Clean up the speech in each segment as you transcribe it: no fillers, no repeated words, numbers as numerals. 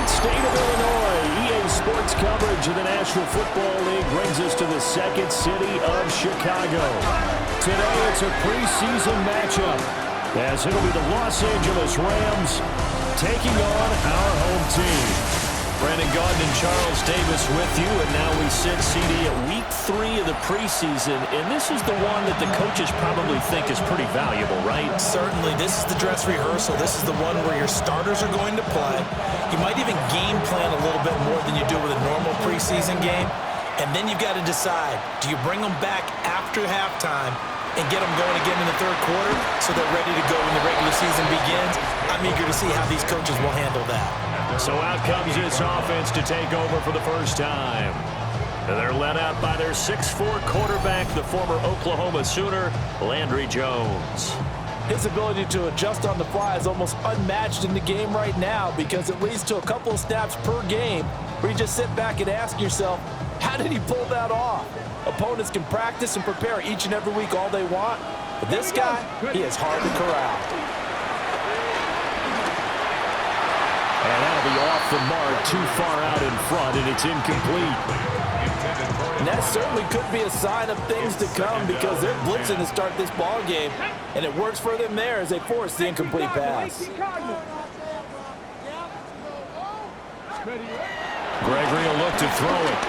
great state of Illinois. EA Sports coverage of the National Football League brings us to the second city of Chicago. Today it's a preseason matchup, as it'll be the Los Angeles Rams taking on our home team. Brandon Gaudin and Charles Davis with you, and now we sit, CD, at week 3 of the preseason, and this is the one that the coaches probably think is pretty valuable, right? Certainly. This is the dress rehearsal. This is the one where your starters are going to play. You might even game plan a little bit more than you do with a normal preseason game, and then you've got to decide, do you bring them back after halftime and get them going again in the third quarter so they're ready to go when the regular season begins? I'm eager to see how these coaches will handle that. So out comes this offense to take over for the first time. And they're led out by their 6'4" quarterback, the former Oklahoma Sooner, Landry Jones. His ability to adjust on the fly is almost unmatched in the game right now, because it leads to a couple of snaps per game where you just sit back and ask yourself, how did he pull that off? Opponents can practice and prepare each and every week all they want, but this guy, he is hard to corral. And that'll be off the mark, too far out in front, and it's incomplete. And that certainly could be a sign of things to come, because they're blitzing to start this ball game, and it works for them there as they force the incomplete pass. Gregory will look to throw it.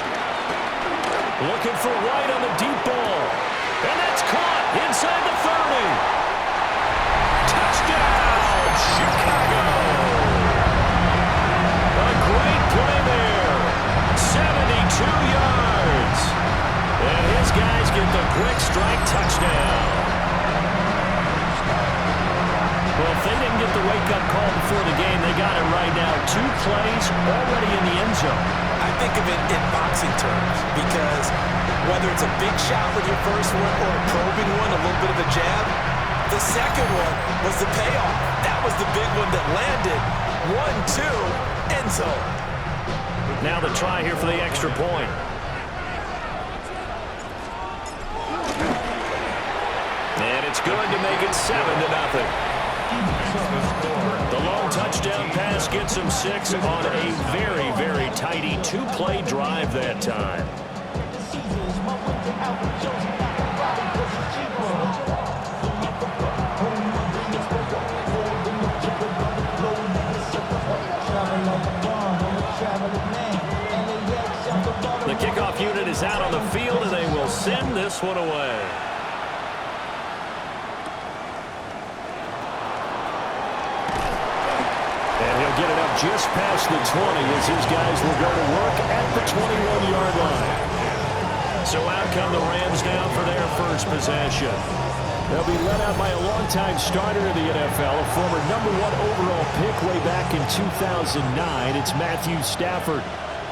Looking for White on the deep ball. And that's caught inside the 30. Touchdown, Chicago! Great play there. 72 yards. And his guys get the quick strike touchdown. Well, if they didn't get the wake-up call before the game, they got it right now. 2 plays already in the end zone. I think of it in boxing terms, because whether it's a big shot with your first one or a probing one, a little bit of a jab, the second one was the payoff. That was the big one that landed. 1-2, end zone. Now the try here for the extra point. And it's good to make it 7-0. The long touchdown pass gets him 6 on a very, very tidy 2-play drive that time. The kickoff unit is out on the field, and they will send this one away. And he'll get it up just past the 20 as his guys will go to work at the 21-yard line. So out come the Rams down for their first possession. They'll be led out by a longtime starter in the NFL, a former #1 overall pick way back in 2009. It's Matthew Stafford.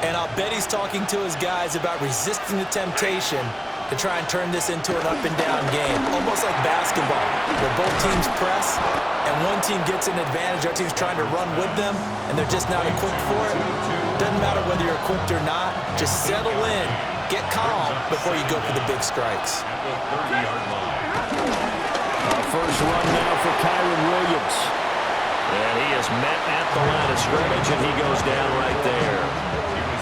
And I'll bet he's talking to his guys about resisting the temptation to try and turn this into an up-and-down game, almost like basketball, where both teams press, and one team gets an advantage, other team's trying to run with them, and they're just not equipped for it. Doesn't matter whether you're equipped or not. Just settle in, get calm before you go for the big strikes. First run now for Kyron Williams. And he is met at the line of scrimmage, and he goes down right there.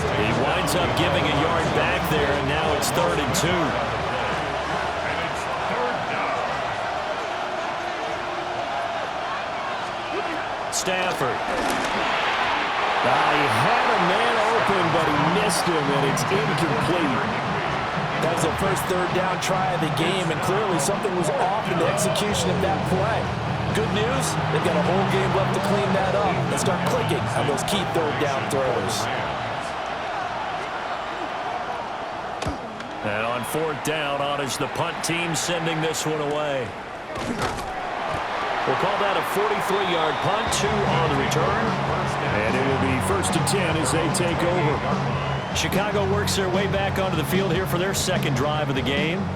He winds up giving a yard back there, and now it's 3rd and 2. Stafford. He had a man open, but he missed him, and it's incomplete. That was the first 3rd down try of the game, and clearly something was off in the execution of that play. Good news, they've got a whole game left to clean that up and start clicking on those key 3rd down throws. And on 4th down, on is the punt team sending this one away. We'll call that a 43-yard punt, 2 on the return. And it will be 1st and 10 as they take over. Chicago works their way back onto the field here for their second drive of the game.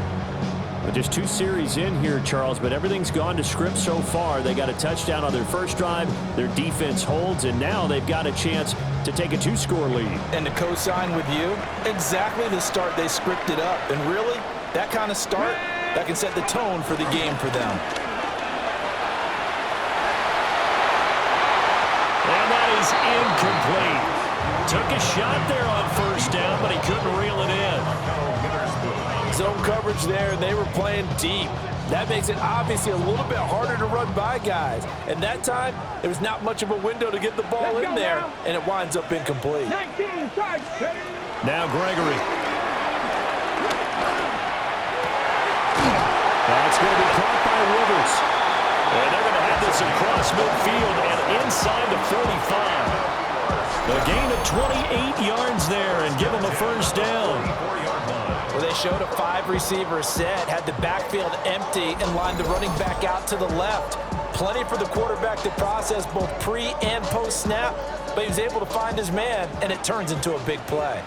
But just 2 series in here, Charles, but everything's gone to script so far. They got a touchdown on their first drive. Their defense holds, and now they've got a chance to take a 2-score lead. And to co-sign with you, exactly the start they scripted up. And really, that kind of start, that can set the tone for the game for them. And that is incomplete. Took a shot there on first down, but he couldn't reel it in. Zone coverage there, and they were playing deep. That makes it obviously a little bit harder to run by guys. And that time, there was not much of a window to get the ball in there, and it winds up incomplete. Now Gregory. That's going to be caught by Rivers. And they're going to have this across midfield and inside the 45. A gain of 28 yards there and give them a first down. Well, they showed a 5-receiver set, had the backfield empty, and lined the running back out to the left. Plenty for the quarterback to process both pre- and post-snap, but he was able to find his man, and it turns into a big play.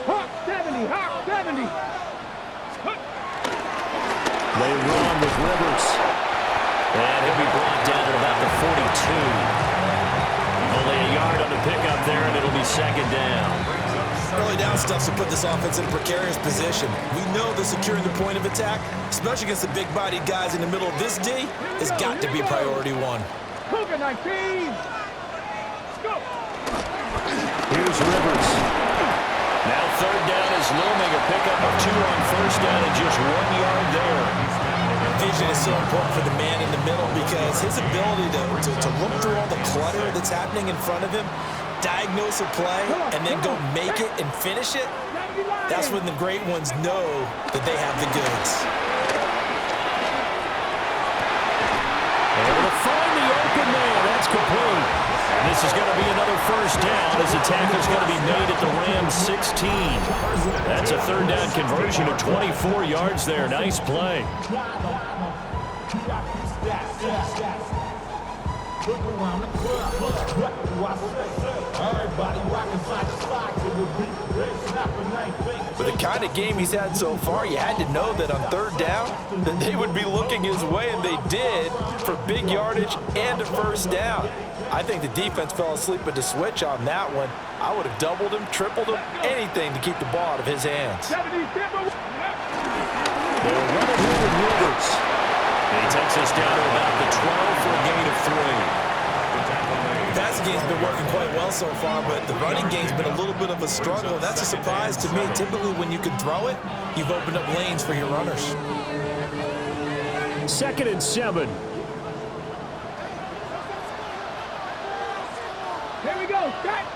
Hawk 70, Hawk 70. They run with Rivers. And he'll be brought down at about the 42. Only a yard on the pickup there, and it'll be second down. Early down stuff to put this offense in a precarious position. We know that securing the point of attack, especially against the big-bodied guys in the middle of this D, has got to be priority one. Cougar 19. Go. Here's Rivers. Now third down is looming. A pickup of 2 on first down and just 1 yard there. Vision is so important for the man in the middle because his ability to look through all the clutter that's happening in front of him, diagnose a play, and then go make it and finish it, that's when the great ones know that they have the goods. Able to find the open man. That's complete. And this is going to be another first down as the tackle's going to be made at the Rams 16. That's a third down conversion of 24 yards there. Nice play. With the kind of game he's had so far, you had to know that on third down that they would be looking his way, and they did, for big yardage and a first down. I think the defense fell asleep at the switch on that one. I would have doubled him, tripled him, anything to keep the ball out of his hands. They'll run it here with Rivers. And he takes us down to about the 12 for a gain of 3. The passing game's been working quite well so far, but the running game's been a little bit of a struggle. That's a surprise to me. Typically, when you can throw it, you've opened up lanes for your runners. 2nd and 7. Here we go. Set.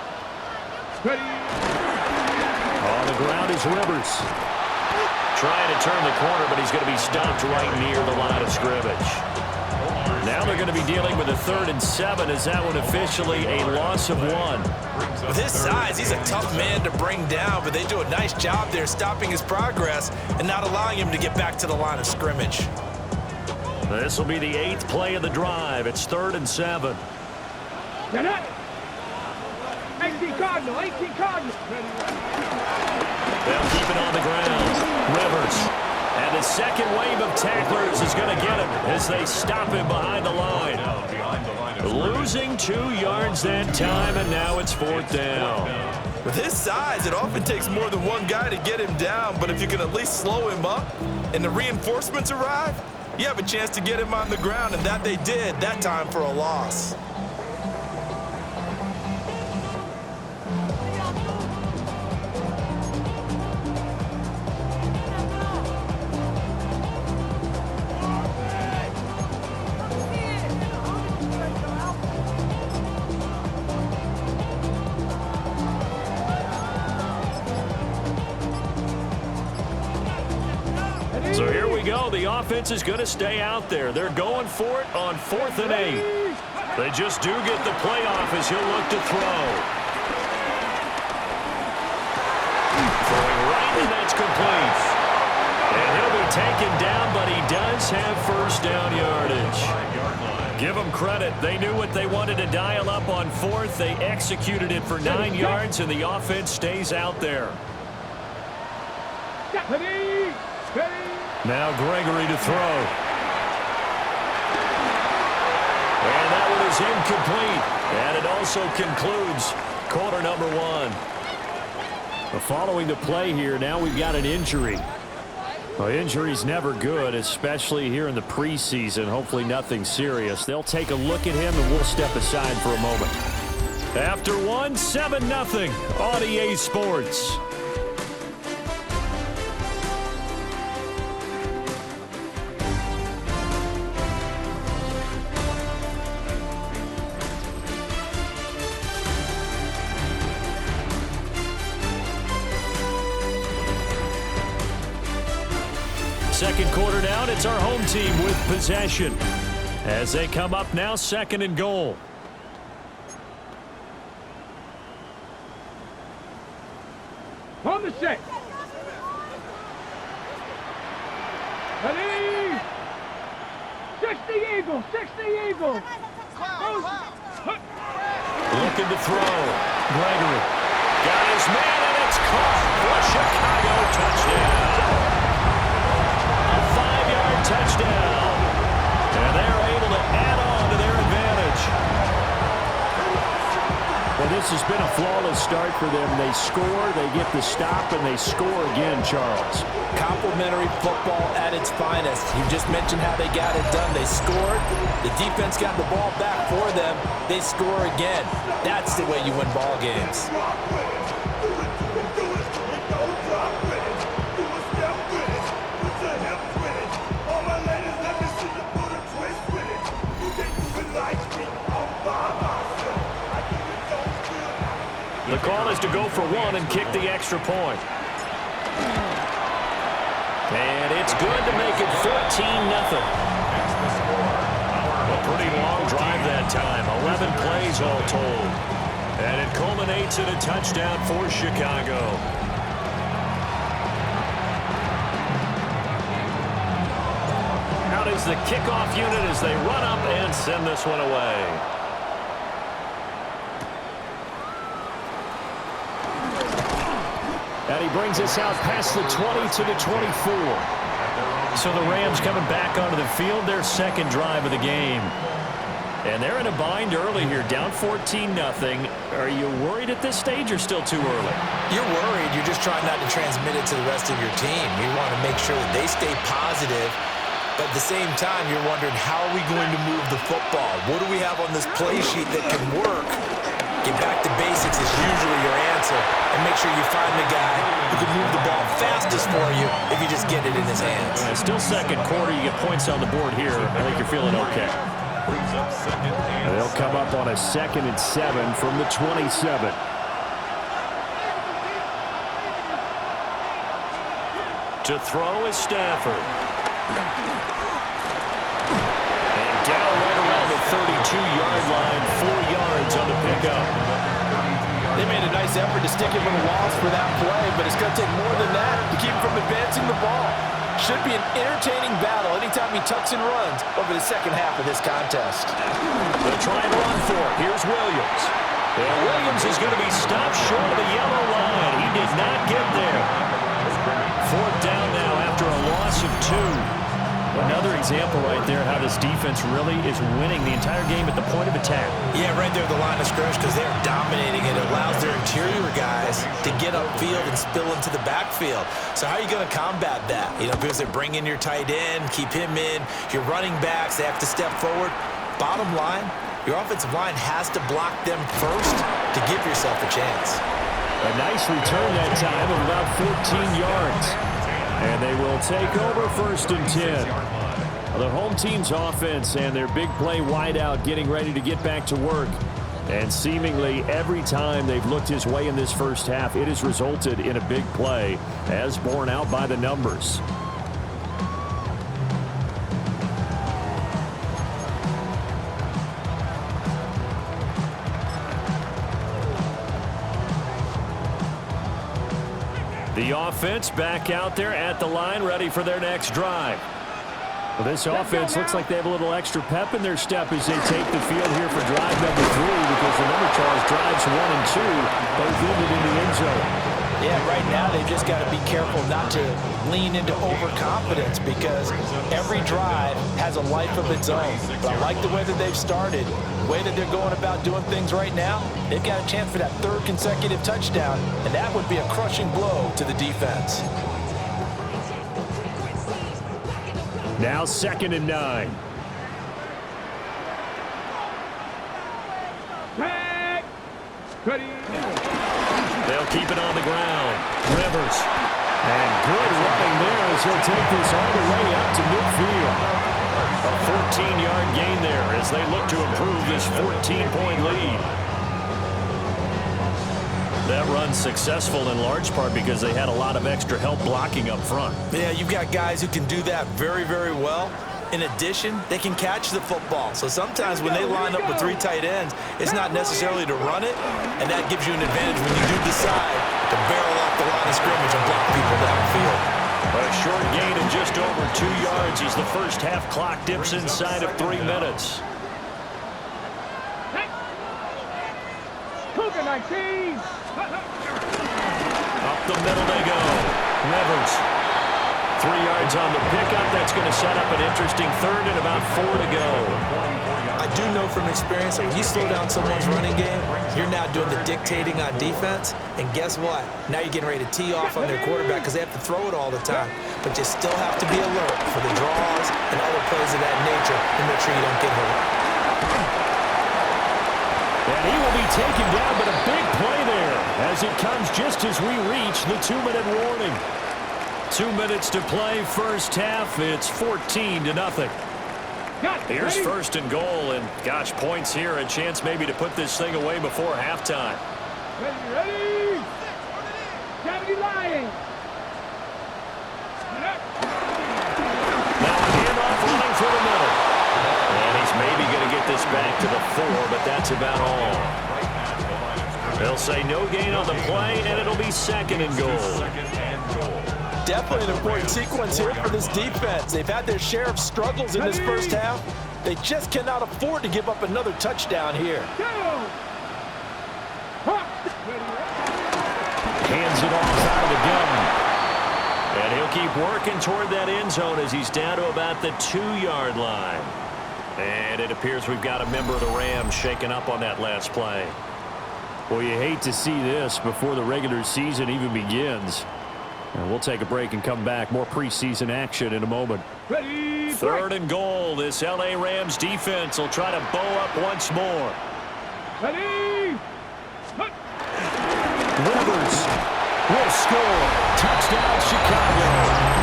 Ready. On the ground is Rivers. Trying to turn the corner, but he's going to be stopped right near the line of scrimmage. Now they're going to be dealing with a 3rd and 7. Is that one officially a loss of 1? With his size, he's a tough man to bring down, but they do a nice job there stopping his progress and not allowing him to get back to the line of scrimmage. This will be the 8th play of the drive. It's 3rd and 7. Get up. 18 Cardinal, 18 Cardinal. They'll keep it on the ground. Rivers. And the second wave of tacklers is going to get him as they stop him behind the line. Losing 2 yards that time, and now it's 4th down. With his size, it often takes more than one guy to get him down, but if you can at least slow him up and the reinforcements arrive, you have a chance to get him on the ground, and that they did, that time for a loss. So here we go. The offense is going to stay out there. They're going for it on 4th and 8. They just do get the playoff as he'll look to throw. Throwing right, and that's complete. And he'll be taken down, but he does have first down yardage. Give them credit. They knew what they wanted to dial up on 4th. They executed it for 9 yards, and the offense stays out there. Now Gregory to throw. And that one is incomplete. And it also concludes quarter number 1. Following the play here, now we've got an injury. Well, injury's never good, especially here in the preseason. Hopefully nothing serious. They'll take a look at him, and we'll step aside for a moment. After one, 7-0 on EA Sports. Second quarter down, it's our home team with possession as they come up now, 2nd and goal. On the set. Ready. 60 Eagle, 60 Eagle. Looking to throw. Gregory got his man, and it's caught for a Chicago touchdown. Touchdown, and they're able to add on to their advantage. Well, this has been a flawless start for them. They score, they get the stop, and they score again, Charles. Complimentary football at its finest. You just mentioned how they got it done. They scored. The defense got the ball back for them. They score again. That's the way you win ball games. The call is to go for one and kick the extra point. And it's good to make it 14-0. A pretty long drive that time. 11 plays all told. And it culminates in a touchdown for Chicago. Out is the kickoff unit as they run up and send this one away. And he brings us out past the 20 to the 24. So the Rams coming back onto the field, their second drive of the game. And they're in a bind early here, down 14-0. Are you worried at this stage or still too early? You're worried. You're just trying not to transmit it to the rest of your team. You want to make sure that they stay positive. But at the same time, you're wondering, how are we going to move the football? What do we have on this play sheet that can work? Get back to basics is usually your answer. And make sure you find the guy who can move the ball fastest for you if you just get it in his hands. Yeah, still second quarter. You get points on the board here. I think you're feeling okay. They'll come up on a 2nd and 7 from the 27. To throw is Stafford. And down right around the 32-yard line, 4 yards on the pickup. They made a nice effort to stick him with a loss for that play, but it's going to take more than that to keep him from advancing the ball. Should be an entertaining battle anytime he tucks and runs over the second half of this contest. They'll try and run for it. Here's Williams. And Williams is going to be stopped short of the yellow line. He did not get there. 4th down now after a loss of 2. Another example right there how this defense really is winning the entire game at the point of attack. Yeah, right there at the line of scrimmage because they're dominating it. It allows their interior guys to get upfield and spill into the backfield. So how are you going to combat that? You know, because they bring in your tight end, keep him in. Your running backs, they have to step forward. Bottom line, your offensive line has to block them first to give yourself a chance. A nice return that time of about 14 yards. And they will take over 1st and 10. The home team's offense and their big play wideout getting ready to get back to work. And seemingly every time they've looked his way in this first half, it has resulted in a big play, as borne out by the numbers. The offense back out there at the line, ready for their next drive. Well, this offense looks like they have a little extra pep in their step as they take the field here for drive number 3, because remember, Charles, drives 1 and 2 both ended in the end zone. Yeah, right now they've just got to be careful not to lean into overconfidence, because every drive has a life of its own. But I like the way that they've started, the way that they're going about doing things right now. They've got a chance for that 3rd consecutive touchdown, and that would be a crushing blow to the defense. Now 2nd and 9. Tag. Ready. They'll keep it on the ground. Rivers. And good running there as he'll take this all the way up to midfield. A 14-yard gain there as they look to improve this 14-point lead. That run's successful in large part because they had a lot of extra help blocking up front. Yeah, you've got guys who can do that very, very well. In addition, they can catch the football. So sometimes when they line up with 3 tight ends, it's not necessarily to run it, and that gives you an advantage when you do decide to barrel off the line of scrimmage and block people downfield. A short gain of just over 2 yards as the first half clock dips inside of 3 minutes. Cougar 19. Up the middle they go. Rivers. 3 yards on the pickup. That's going to set up an interesting third and about 4 to go. I do know from experience that when you slow down someone's running game, you're now doing the dictating on defense. And guess what? Now you're getting ready to tee off on their quarterback because they have to throw it all the time. But you still have to be alert for the draws and other plays of that nature and make sure you don't get hurt. And he will be taken down, but a big play there as it comes just as we reach the 2-minute warning. 2 minutes to play first half. It's 14-0. Here's 1st and goal, and gosh, points here. A chance maybe to put this thing away before halftime. Ready. Gravity lying. Now a handoff running for the middle. And he's maybe going to get this back to the 4, but that's about all. They'll say no gain on the play, and it'll be 2nd and goal. Definitely an important sequence here for this defense. They've had their share of struggles in this first half. They just cannot afford to give up another touchdown here. Hands it off out of the gun. And he'll keep working toward that end zone as he's down to about the 2-yard line. And it appears we've got a member of the Rams shaken up on that last play. Well, you hate to see this before the regular season even begins. And we'll take a break and come back. More preseason action in a moment. Ready. 3rd and goal. This L.A. Rams defense will try to bow up once more. Ready. Rivers will score. Touchdown, Chicago.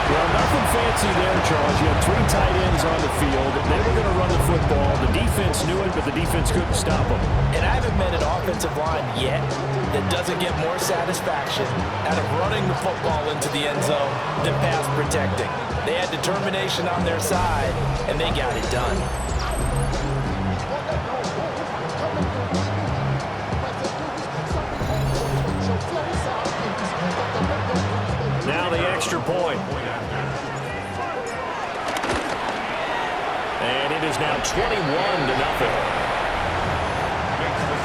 Well, nothing fancy there, Charles. You had 3 tight ends on the field. They were going to run the football. The defense knew it, but the defense couldn't stop them. And I haven't met an offensive line yet that doesn't get more satisfaction out of running the football into the end zone than pass protecting. They had determination on their side, and they got it done. Now the extra point. And it is now 21-0.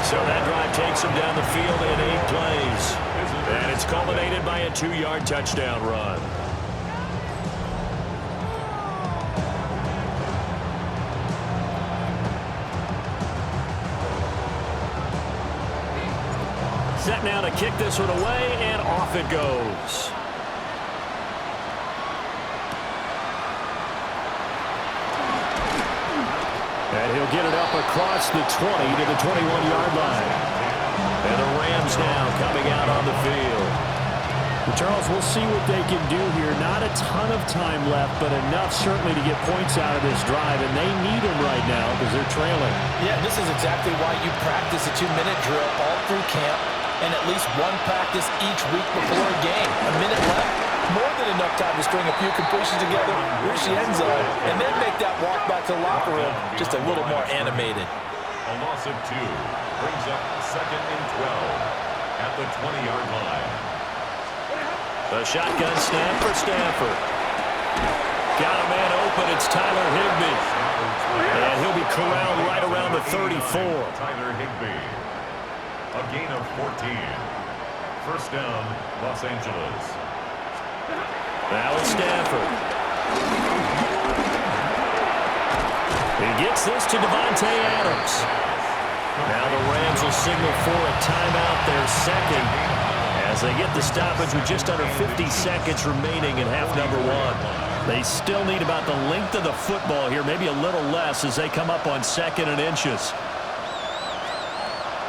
So that drive takes him down the field in 8 plays. And it's culminated by a 2-yard touchdown run. Set now to kick this one away, and off it goes. And he'll get it up across the 20 to the 21-yard line. And the Rams now coming out on the field. Well, Charles, we'll see what they can do here. Not a ton of time left, but enough certainly to get points out of this drive. And they need them right now because they're trailing. Yeah, this is exactly why you practice a 2-minute drill all through camp and at least one practice each week before a game. A minute left. More than enough time to string a few completions together, reach the end zone, and then make that walk back to the locker room just a little more animated. A loss of 2 brings up 2nd and 12 at the 20-yard line. The shotgun snap for Stafford. Got a man open. It's Tyler Higbee. And he'll be corralled right around the 34. Tyler Higbee. A gain of 14. First down, Los Angeles. Now it's Stafford. He gets this to Devontae Adams. Now the Rams will signal for a timeout, their second, as they get the stoppage with just under 50 seconds remaining in half number 1. They still need about the length of the football here, maybe a little less as they come up on 2nd and inches.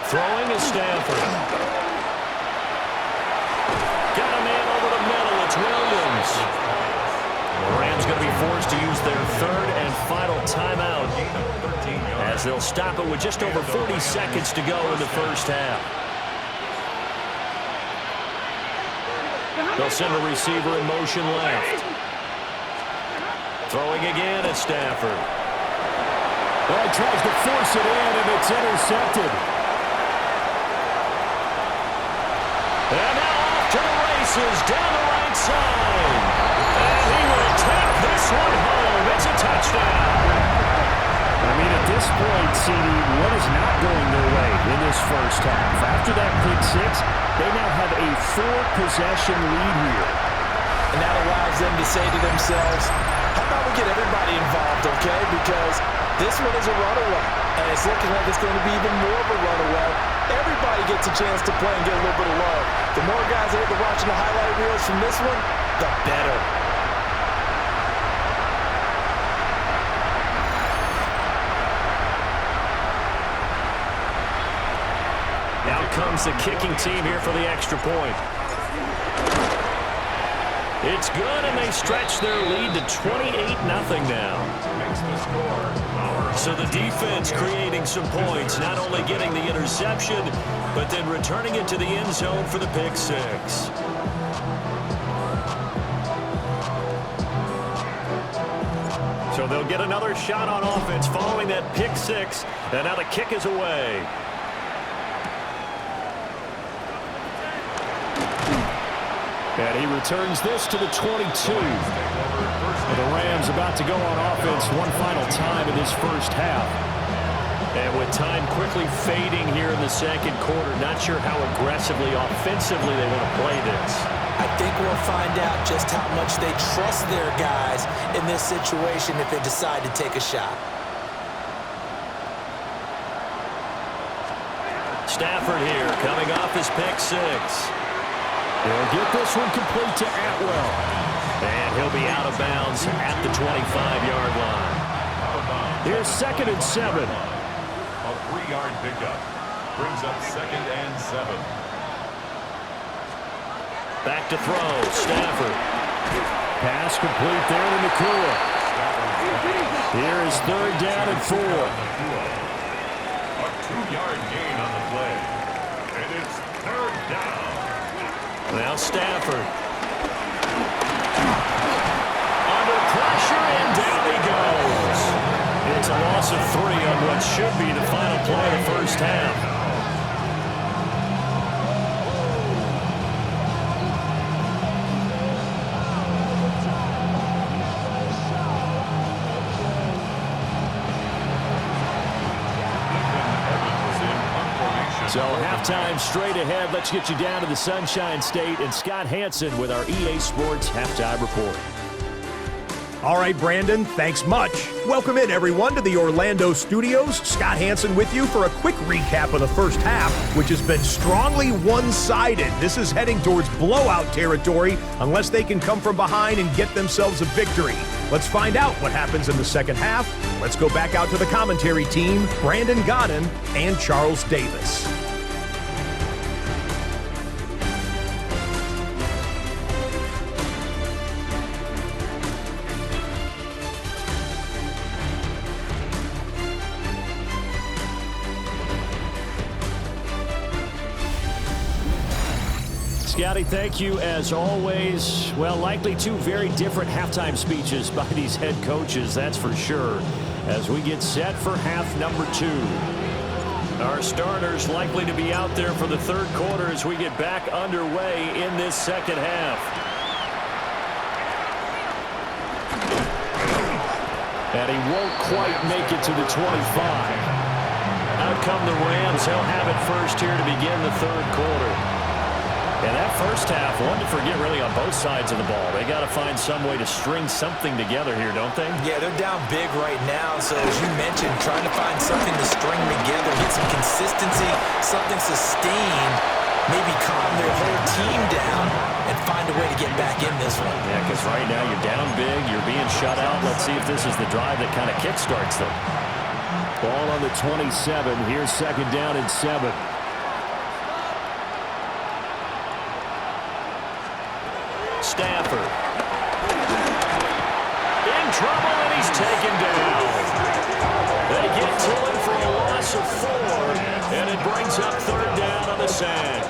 Throwing is Stanford. Got a man over the middle. It's Williams. The Rams going to be forced to use their 3rd and final timeout as they'll stop it with just over 40 seconds to go in the first half. They'll send a receiver in motion left. Throwing again at Stafford. Well, he tries to force it in, and it's intercepted. And now off to the races down the right side. And he will take this one home. It's a touchdown. I mean, at this point, CD, what is not going their way in this first half? After that pick six, they now have a 4-possession lead here. And that allows them to say to themselves, how about we get everybody involved, okay? Because this one is a runaway, and it's looking like it's going to be even more of a runaway. Everybody gets a chance to play and get a little bit of love. The more guys that are watching the highlight reels from this one, the better. Now comes the kicking team here for the extra point. It's good, and they stretch their lead to 28-0 now. So the defense creating some points, not only getting the interception, but then returning it to the end zone for the pick six. So they'll get another shot on offense following that pick six, and now the kick is away. And he returns this to the 22. The Rams about to go on offense one final time in this first half. And with time quickly fading here in the second quarter, not sure how aggressively, offensively they want to play this. I think we'll find out just how much they trust their guys in this situation if they decide to take a shot. Stafford here coming off his pick six. They'll get this one complete to Atwell. And he'll be out of bounds at the 25-yard line. Here's 2nd and 7. A 3-yard pickup brings up 2nd and 7. Back to throw, Stafford. Pass complete there to Nakua. Here is 3rd down and 4. A 2-yard gain on the play. And it's 3rd down. Now Stafford. Under pressure, and down he goes. It's a loss of 3 on what should be the final play of the first half. So halftime straight ahead. Let's get you down to the Sunshine State and Scott Hansen with our EA Sports Halftime Report. All right, Brandon, thanks much. Welcome in, everyone, to the Orlando studios. Scott Hansen with you for a quick recap of the first half, which has been strongly one-sided. This is heading towards blowout territory unless they can come from behind and get themselves a victory. Let's find out what happens in the second half. Let's go back out to the commentary team, Brandon Godden and Charles Davis. Scotty, thank you as always. Well, likely 2 very different halftime speeches by these head coaches, that's for sure, as we get set for half number 2. Our starters likely to be out there for the third quarter as we get back underway in this second half. And he won't quite make it to the 25. Out come the Rams. They'll have it first here to begin the third quarter. And that first half, one to forget really on both sides of the ball. They got to find some way to string something together here, don't they? Yeah, they're down big right now. So as you mentioned, trying to find something to string together, get some consistency, something sustained. maybe calm their whole team down and find a way to get back in this one. Yeah, because right now you're down big, you're being shut out. Let's see if this is the drive that kind of kickstarts them. Ball on the 27. Here's second down and 7. Stafford. In trouble, and he's taken down. They get to him for a loss of 4, and it brings up third down on the sack.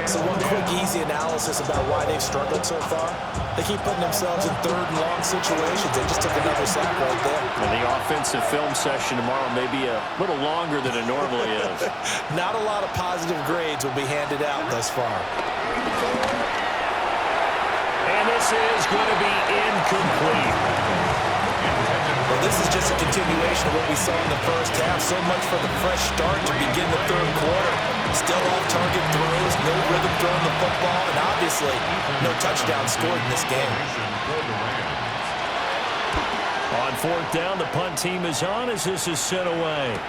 So one quick, easy analysis about why they've struggled so far. They keep putting themselves in third and long situations. They just took another sack right there. And the offensive film session tomorrow may be a little longer than it normally is. Not a lot of positive grades will be handed out thus far. And this is going to be incomplete. Well, this is just a continuation of what we saw in the first half. So much for the fresh start to begin the third quarter. Still off-target throws, no rhythm throwing the football, and obviously no touchdown scored in this game. On fourth down, the punt team is on as this is sent away.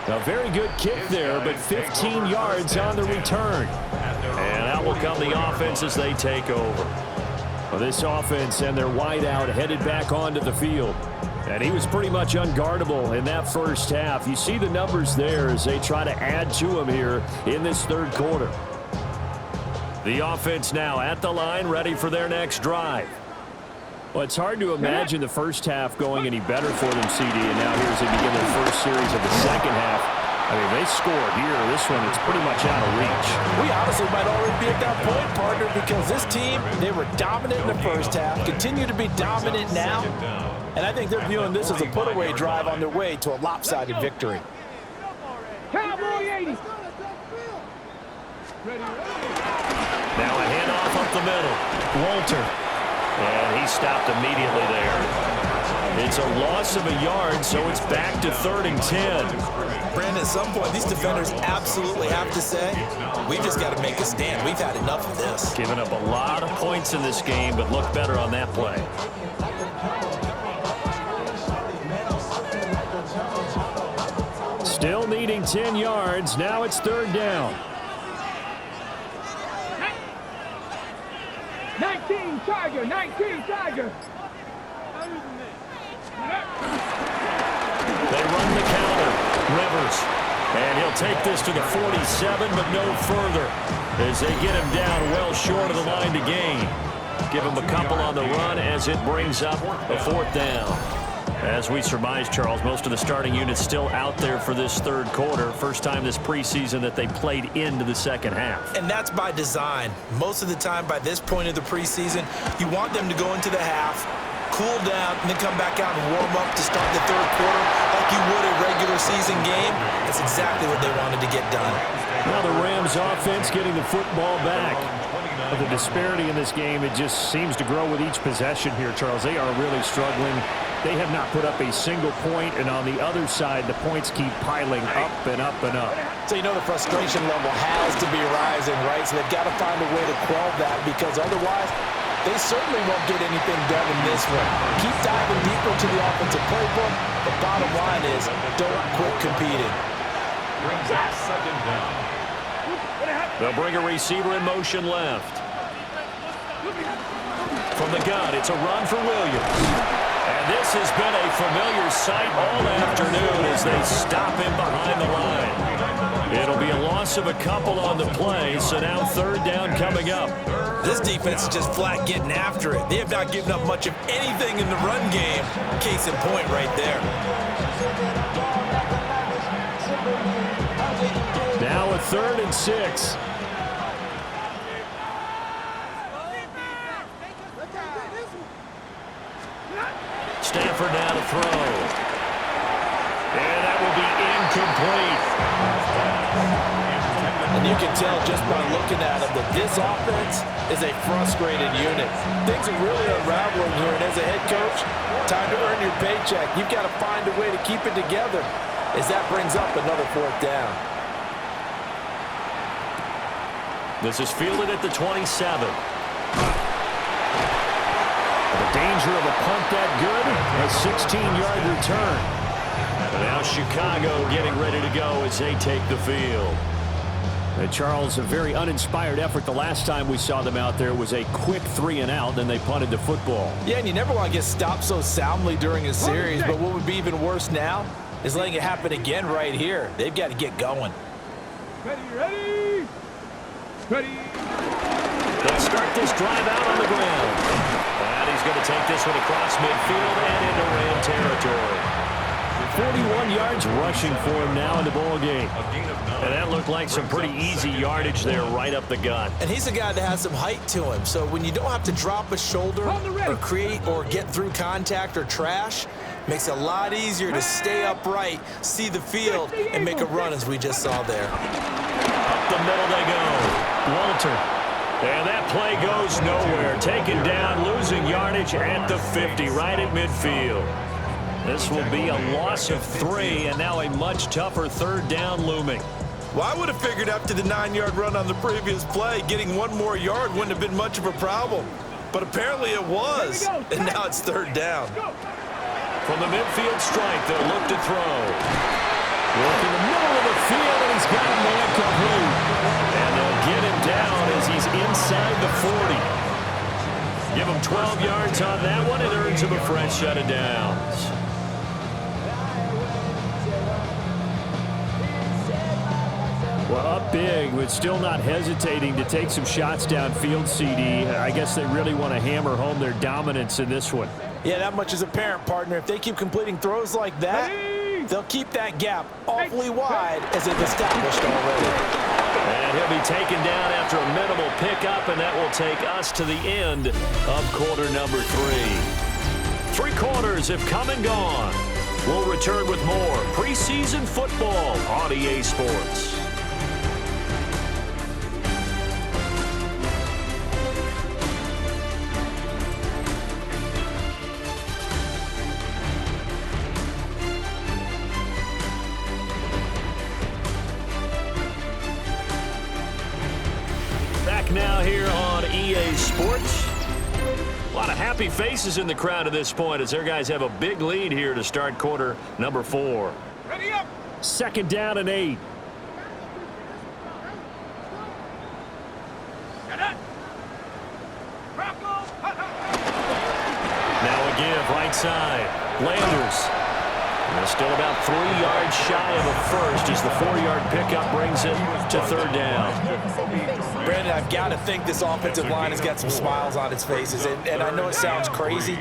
A very good kick there, but 15 yards on the return. And out will come the offense as they take over. Well, this offense and their wideout headed back onto the field. And he was pretty much unguardable in that first half. You see the numbers there as they try to add to him here in this third quarter. The offense now at the line, ready for their next drive. Well, it's hard to imagine the first half going any better for them, CD, and now here as they begin their first series of the second half. I mean, they scored here. This one, it's pretty much out of reach. We honestly might already be at that point, partner, because this team, they were dominant in the first half, continue to be dominant now, and I think they're viewing this as a put-away drive on their way to a lopsided victory. Cowboy 80. Now a handoff up the middle. Walter. And he stopped immediately there. It's a loss of a yard, so it's back to 3rd and 10. Brandon, at some point, these defenders absolutely have to say, we've just got to make a stand. We've had enough of this. Giving up a lot of points in this game, but look better on that play. Still needing 10 yards. Now it's 3rd down. 19 Tiger, 19 Tiger. They run the counter. Rivers. And he'll take this to the 47, but no further as they get him down well short of the line to gain. Give him a couple on the run as it brings up a 4th down. As we surmise, Charles, most of the starting units still out there for this third quarter. First time this preseason that they played into the second half. And that's by design. Most of the time by this point of the preseason, you want them to go into the half, cool down, and then come back out and warm up to start the third quarter like you would a regular season game. That's exactly what they wanted to get done. Now the Rams offense getting the football back. But the disparity in this game, it just seems to grow with each possession here, Charles. They are really struggling. They have not put up a single point, and on the other side, the points keep piling up and up and up. So you know the frustration level has to be rising, right? So they've got to find a way to quell that, because otherwise they certainly won't get anything done in this one. Keep diving deeper to the offensive playbook. The bottom line is don't quit competing. Brings up 2nd down. They'll bring a receiver in motion left. From the gun, it's a run for Williams. And this has been a familiar sight all afternoon as they stop him behind the line. It'll be a loss of a couple on the play, so now 3rd down coming up. This defense is just flat getting after it. They have not given up much of anything in the run game. Case in point right there. Now a 3rd and 6. Stafford now to throw. And that will be incomplete. And you can tell just by looking at them that this offense is a frustrated unit. Things are really unraveling here, and as a head coach, time to earn your paycheck. You've got to find a way to keep it together as that brings up another 4th down. This is fielded at the 27. The danger of a punt that good, a 16-yard return. And now Chicago getting ready to go as they take the field. Charles, a very uninspired effort. The last time we saw them out there was a quick 3-and-out, then they punted the football. Yeah, and you never want to get stopped so soundly during a series, but what would be even worse now is letting it happen again right here. They've got to get going. Ready. They'll start this drive out on the ground. And he's going to take this one across midfield and into Ram territory. 41 yards rushing for him now in the ball game. And that looked like some pretty easy yardage there right up the gut. And he's a guy that has some height to him. So when you don't have to drop a shoulder or create or get through contact or trash, makes it a lot easier to stay upright, see the field, and make a run as we just saw there. Up the middle they go. Walter. And that play goes nowhere. Taken down, losing yardage at the 50, right at midfield. This will be a loss of 3, and now a much tougher third down looming. Well, I would have figured after the 9-yard run on the previous play, getting one more yard wouldn't have been much of a problem. But apparently it was, and now it's third down. From the midfield stripe, they'll look to throw. Work in the middle of the field, and he's got a man complete. And they'll get him down as he's inside the 40. Give him 12 yards on that one, and earns him a fresh set of downs. Well, up big, but still not hesitating to take some shots downfield, CD. I guess they really want to hammer home their dominance in this one. Yeah, that much is apparent, partner. If they keep completing throws like that, they'll keep that gap awfully wide as they've established already. And he'll be taken down after a minimal pickup, and that will take us to the end of quarter number 3. 3 quarters have come and gone. We'll return with more preseason football on EA Sports. Now here on EA Sports. A lot of happy faces in the crowd at this point as their guys have a big lead here to start quarter number 4. Ready up. 2nd down and 8. Now a give right side. Landers. And they're still about 3 yards shy of a first as the 4-yard pickup brings it to third down. Brandon, I've got to think this offensive line has got some smiles on its faces. And I know it sounds crazy,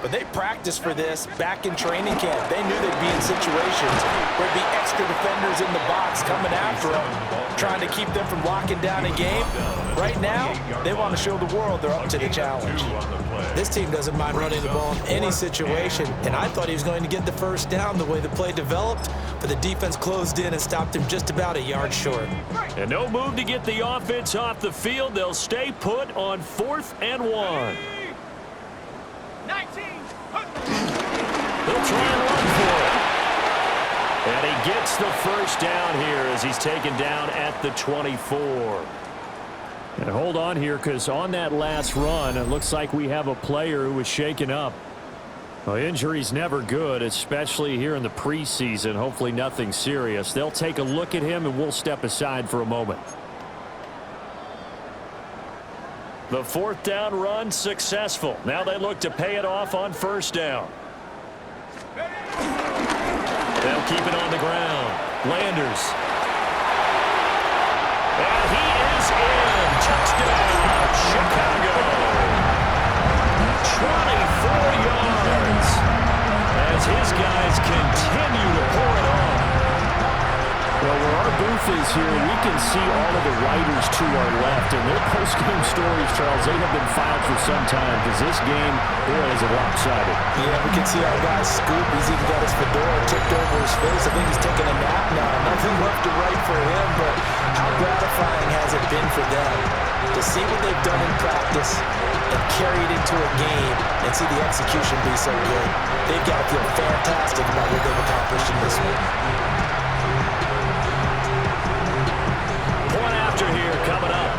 but they practiced for this back in training camp. They knew they'd be in situations where there'd be extra defenders in the box coming after them, trying to keep them from locking down a game. Right now, they want to show the world they're up to the challenge. This team doesn't mind running the ball in any situation, and I thought he was going to get the first down the way the play developed, but the defense closed in and stopped him just about a yard short. And no move to get the offense off the field. They'll stay put on 4th and 1. 19. He'll try and run for it. And he gets the first down here as he's taken down at the 24. And hold on here, because on that last run, it looks like we have a player who was shaken up. Well, injury's never good, especially here in the preseason. Hopefully nothing serious. They'll take a look at him, and we'll step aside for a moment. The 4th down run successful. Now they look to pay it off on 1st down. They'll keep it on the ground. Landers. And he is in. Touchdown, Chicago. 24 yards as his guys continue to pour it on. Well, where our booth is here, we can see all of the writers to our left, and their post-game stories, Charles, they have been filed for some time, because this game, boy, is a lopsided. Yeah, we can see our guy Scoop. He's even got his fedora tipped over his face. I think he's taking a nap now. Nothing left to write for him, but how gratifying has it been for them to see what they've done in practice and carry it into a game and see the execution be so good. They've got to feel fantastic about what they've accomplished in this one. Point after here coming up.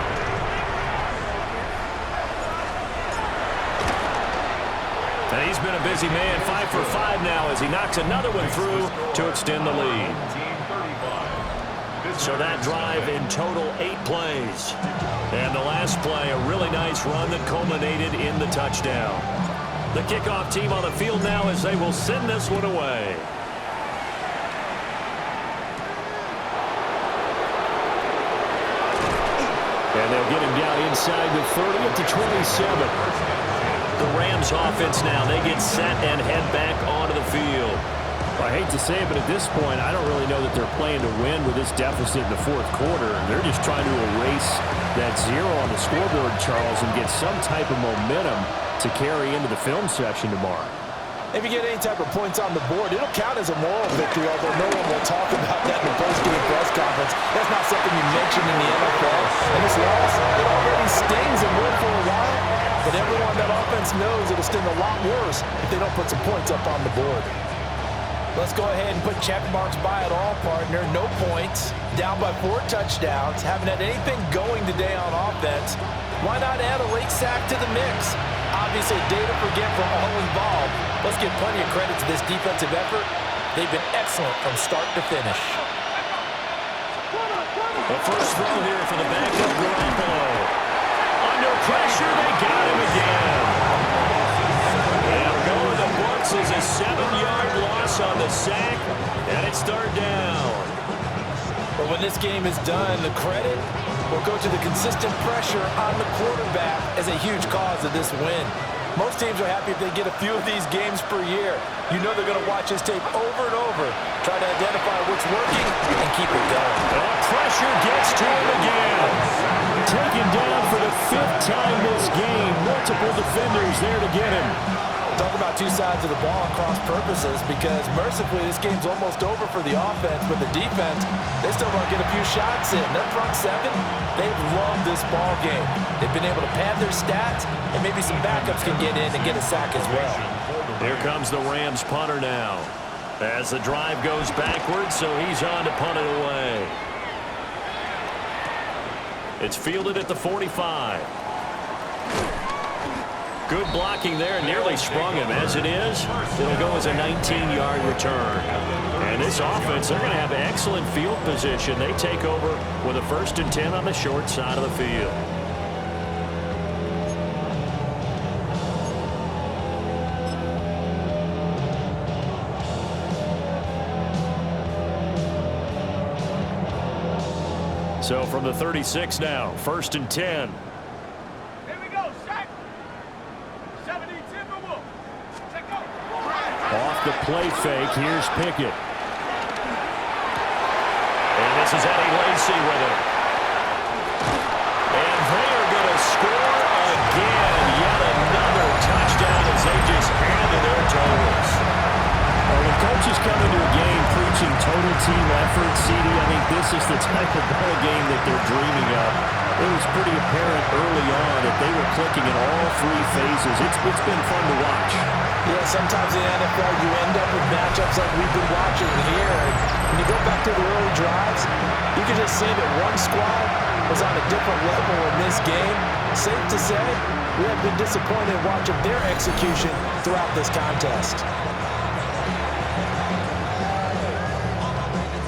And he He's been a busy man, 5 for 5 now as he knocks another one through to extend the lead. So that drive in total 8 plays. And the last play, a really nice run that culminated in the touchdown. The kickoff team on the field now as they will send this one away. And they'll get him down inside the 30 up to 27. The Rams offense now, they get set and head back onto the field. I hate to say it, but at this point, I don't really know that they're playing to win with this deficit in the fourth quarter. They're just trying to erase that 0 on the scoreboard, Charles, and get some type of momentum to carry into the film section tomorrow. If you get any type of points on the board, it'll count as a moral victory, although no one will talk about that in the post-game press conference. That's not something you mention in the NFL. And this loss, it already stings and will for a while, but everyone on that offense knows it'll sting a lot worse if they don't put some points up on the board. Let's go ahead and put check marks by it all, partner. No points, down by 4 touchdowns, haven't had anything going today on offense. Why not add a late sack to the mix? Obviously, a day to forget for all involved. Let's give plenty of credit to this defensive effort. They've been excellent from start to finish. The first throw here for the backup Garoppolo. Under pressure, they got him again. And going the books is a 7-yard loss on the sack, and it's 3rd down. But when this game is done, the credit will go to the consistent pressure on the quarterback as a huge cause of this win. Most teams are happy if they get a few of these games per year. You know they're going to watch this tape over and over, try to identify what's working, and keep it going. And pressure gets to him again. Taken down for the 5th time this game. Multiple defenders there to get him. Talk about two sides of the ball and cross purposes, because mercifully this game's almost over for the offense, but the defense, they still want to get a few shots in. Their front 7, they've loved this ball game. They've been able to pad their stats, and maybe some backups can get in and get a sack as well. Here comes the Rams punter now. As the drive goes backwards, so he's on to punt it away. It's fielded at the 45. Good blocking there, nearly sprung him. As it is, it'll go as a 19-yard return. And this offense, they're going to have excellent field position. They take over with a 1st and 10 on the short side of the field. So from the 36 now, 1st and 10. Off the play fake, here's Pickett. And this is Eddie Lacy with it. And they are going to score again. Yet another touchdown as they just handed their totals. Well, when coaches come into a game preaching total team effort, CD, I think this is the type of ball game that they're dreaming of. It was pretty apparent early on that they were clicking in all 3 phases. It's been fun to watch. Yeah, sometimes in the NFL you end up with matchups like we've been watching here. And when you go back to the early drives, you can just see that one squad was on a different level in this game. Safe to say, we have been disappointed watching their execution throughout this contest.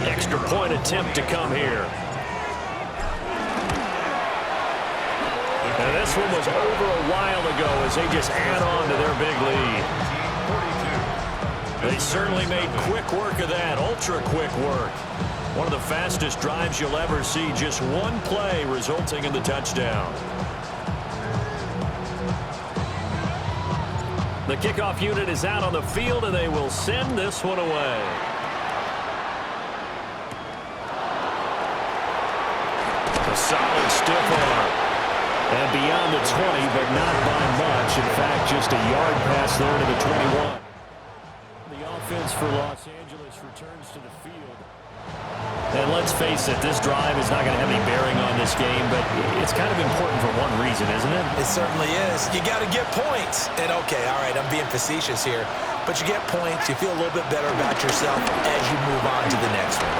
Extra point attempt to come here. And this one was over a while ago as they just add on to their big lead. They certainly made quick work of that, ultra quick work. One of the fastest drives you'll ever see, just one play resulting in the touchdown. The kickoff unit is out on the field, and they will send this one away. A solid stiff arm. And beyond the 20, but not by much. In fact, just a yard pass there to the 21. The offense for Los Angeles returns to the field. And let's face it, this drive is not going to have any bearing on this game, but it's kind of important for one reason, isn't it? It certainly is. You got to get points. And okay, all right, I'm being facetious here, but you get points, you feel a little bit better about yourself as you move on to the next one.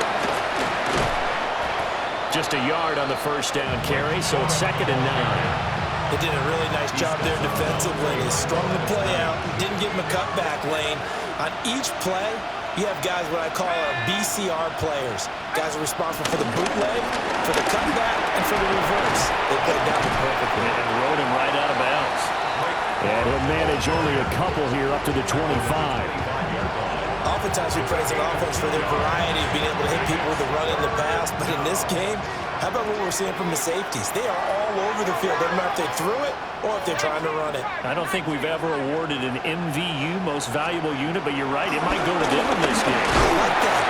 Just a yard on the 1st down carry, so it's 2nd and 9. They did a really nice job there defensively. They strung the play out, didn't give him a cutback lane. On each play, you have guys what I call our BCR players. Guys are responsible for the bootleg, for the cutback, and for the reverse. They played that one perfectly. And rode him right out of bounds. And he'll manage only a couple here up to the 25. Oftentimes we praise an offense for their variety of being able to hit people with the run and the pass, but in this game, how about what we're seeing from the safeties? They are all over the field. Doesn't matter if they threw it or if they're trying to run it. I don't think we've ever awarded an MVU, most valuable unit, but you're right, it might go to them in this game. I like that.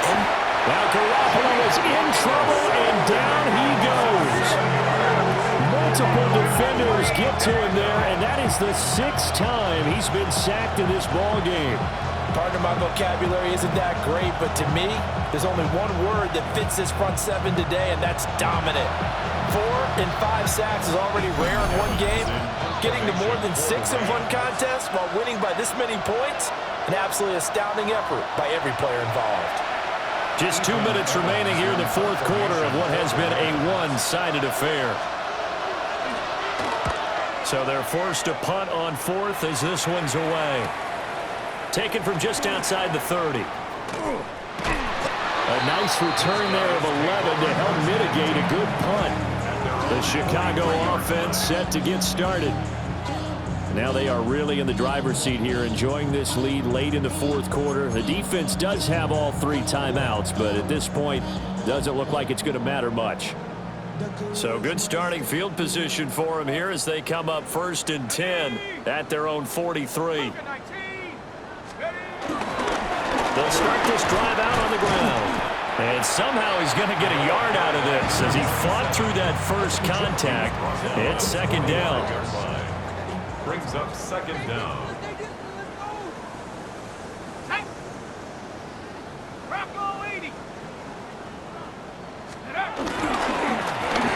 Now Garoppolo is in trouble, and down he goes. Multiple defenders get to him there, and that is the 6th time he's been sacked in this ball game. Pardon my vocabulary isn't that great, but to me, there's only one word that fits this front seven today, and that's dominant. 4 and 5 sacks is already rare in one game. Getting to more than 6 in one contest while winning by this many points, an absolutely astounding effort by every player involved. Just 2 minutes remaining here in the 4th quarter of what has been a one-sided affair. So they're forced to punt on 4th as this one's away. Taken from just outside the 30. A nice return there of 11 to help mitigate a good punt. The Chicago offense set to get started. Now they are really in the driver's seat here, enjoying this lead late in the 4th quarter. The defense does have all 3 timeouts, but at this point, doesn't look like it's going to matter much. So good starting field position for them here as they come up 1st and 10 at their own 43. They'll start this drive out on the ground. And somehow he's going to get a yard out of this as he fought through that first contact. It's 2nd down. Brings up 2nd down.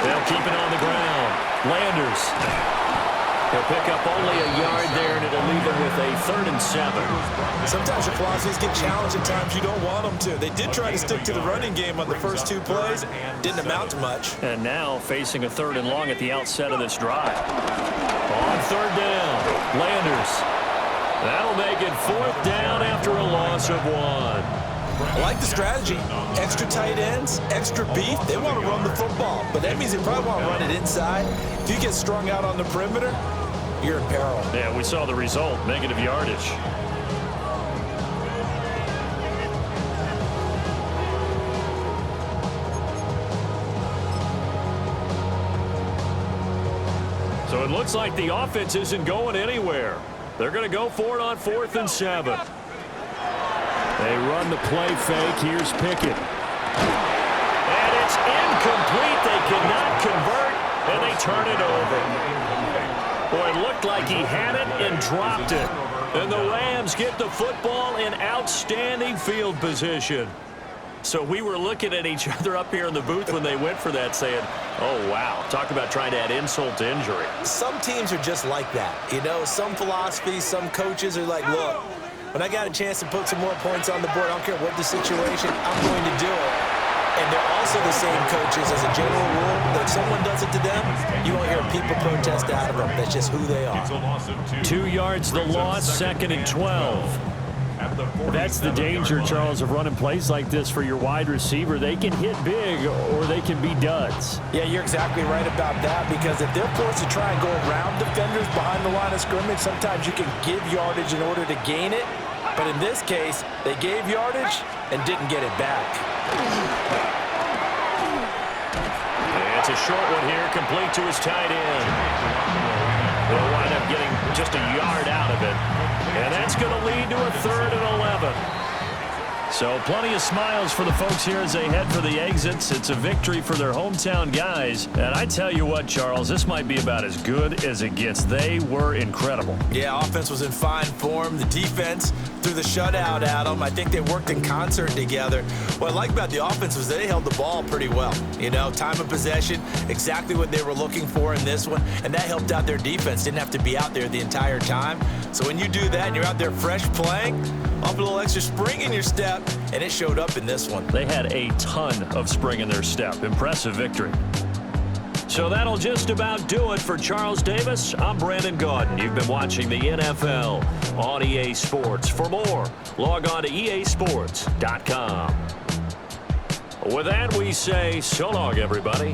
They'll keep it on the ground. Landers. He'll pick up only a yard there, and it'll leave him with a 3rd and 7. Sometimes your philosophies get challenged at times you don't want them to. They did try to stick to the running game on the first 2 plays. Didn't amount to much. And now facing a 3rd and long at the outset of this drive. On 3rd down, Landers. That'll make it 4th down after a loss of 1. I like the strategy. Extra tight ends, extra beef. They want to run the football, but that means they probably want to run it inside. If you get strung out on the perimeter, you're in peril. Yeah, we saw the result, negative yardage. So it looks like the offense isn't going anywhere. They're going to go for it on 4th and 7. They run the play fake. Here's Pickett. And it's incomplete. They cannot convert, and they turn it over. Boy, it looked like he had it and dropped it. And the Rams get the football in outstanding field position. So we were looking at each other up here in the booth when they went for that, saying, oh, wow, talk about trying to add insult to injury. Some teams are just like that. You know, some philosophies, some coaches are like, look, when I got a chance to put some more points on the board, I don't care what the situation, I'm going to do it. And they're also the same coaches as a general rule that if someone does it to them, you won't hear people protest out of them. That's just who they are. 2 yards the loss, 2nd and 12. That's the danger, Charles, of running plays like this for your wide receiver. They can hit big or they can be duds. Yeah, you're exactly right about that, because if they're forced to try and go around defenders behind the line of scrimmage, sometimes you can give yardage in order to gain it. But in this case, they gave yardage and didn't get it back. It's a short one here, complete to his tight end. They'll wind up getting just a yard out of it. And that's going to lead to a 3rd and 11. So plenty of smiles for the folks here as they head for the exits. It's a victory for their hometown guys. And I tell you what, Charles, this might be about as good as it gets. They were incredible. Yeah, offense was in fine form. The defense threw the shutout at them. I think they worked in concert together. What I like about the offense was they held the ball pretty well. You know, time of possession, exactly what they were looking for in this one. And that helped out their defense. Didn't have to be out there the entire time. So when you do that and you're out there fresh playing, up a little extra spring in your step, and it showed up in this one. They had a ton of spring in their step. Impressive victory. So that'll just about do it for Charles Davis. I'm Brandon Gaudin. You've been watching the NFL on EA Sports. For more, log on to easports.com. With that, we say so long, everybody.